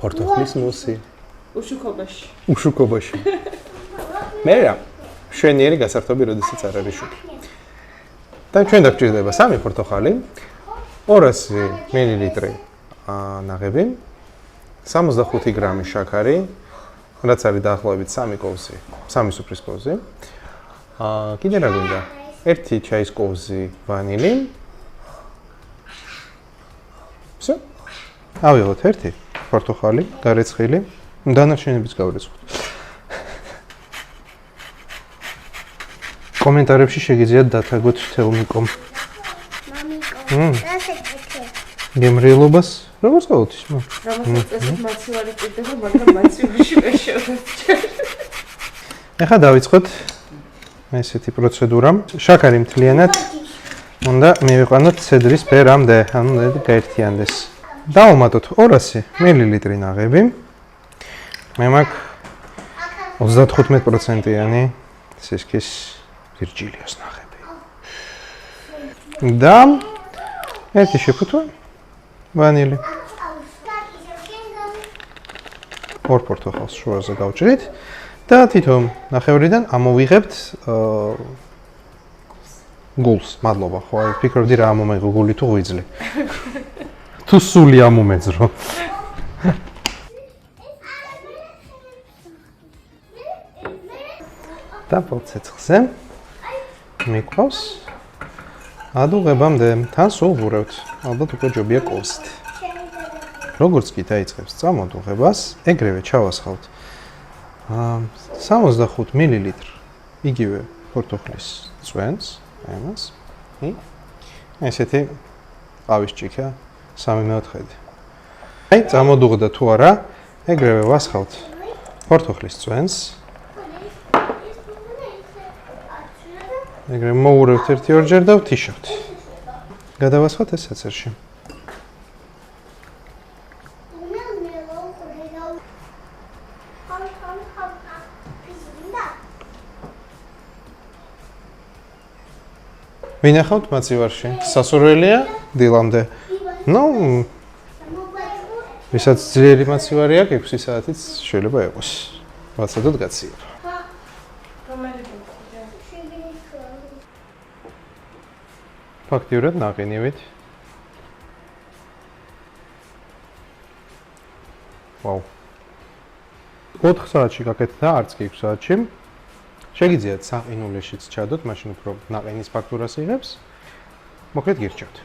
Portoflis musi. უშუქობაში. მერე შვენიერი გასართობი, როდესაც არ არის შუქი. და ჩვენ დაგჭირდება 3 პორტოხალი, 200 მილილიტრი ნაღები, 65 გრამი შაქარი, რაც არის დაახლოებით 3 კოვზი, 3 სუფრის კოვზი. კიდე რა გვინდა? 1 ჩაის კოვზი ვანილი. всё. ავიღოთ 1 პორტოხალი, გარეცხილი, დანარჩენებიც გავრეცხოთ. კომენტარებში შეგიძლიათ დათაგოთ თელმიკომ. გემრიელობას როგორ წავთ ის? რამასაც წესით მაცივარი ჭირდება, მაგრამ მაცივარში ვერ შევდარჩერ. ეხლა დავიწყოთ ესეთი პროცედურა. შაქარი მთლიანად უნდა მივიყვანოთ ცედრის ფერამდე, ანუ გაერთიანდეს. დავუმატოთ 200 მილილიტრი ნაღები. მე მაქვს 35%-იანი სისქის ვირჯილიოს ნაღები. და ერთი შეფუთვა ვანილი. 2 პორტოხალს შუაზე გავჭრით და თითო ნახევრიდან ამოვიღებთ გულს. მადლობა, ხო, აი ფიქრობდი რა ამომეღო გული თუ ღვიძლი. თუ სული ამომეძრო. და პოცეცხზე მიყვავს ადუღებამდე, თან სულ ვურავთ. ალბათ უკვე ჯობია კოვზით. როგორც კი დაიწყებს წამოდუღებას, ეგრევე ჩავასხავთ 65 მილილიტრ იგივე პორტოხლის წვენს, ამას. ესეთი ყავის ჭიქა 3/4. აი, წამოდუღდა თუ არა, ეგრევე ვასხავთ პორტოხლის წვენს. ეგრევე მოურავთ 1-2 და ვთიშავთ. გადავასხავთ ეს საცერში. ვინახავთ მაცივარში. სასურველია დილამდე. ნუ ვისაც ძლიერი მაცივარი აქვს, 6 საათიც შეიძლება იყოს. ვაცადოთ გაცივება. ფაქტიურად ნაყინივით. ვაუ. 4 საათში გაკეთდა, არც კი 6 საათში. შეგიძლიათ საყინულეშიც ჩადოთ, მაშინ უფრო ნაყინის ფაქტურას იღებს. მოკლედ გირჩევთ.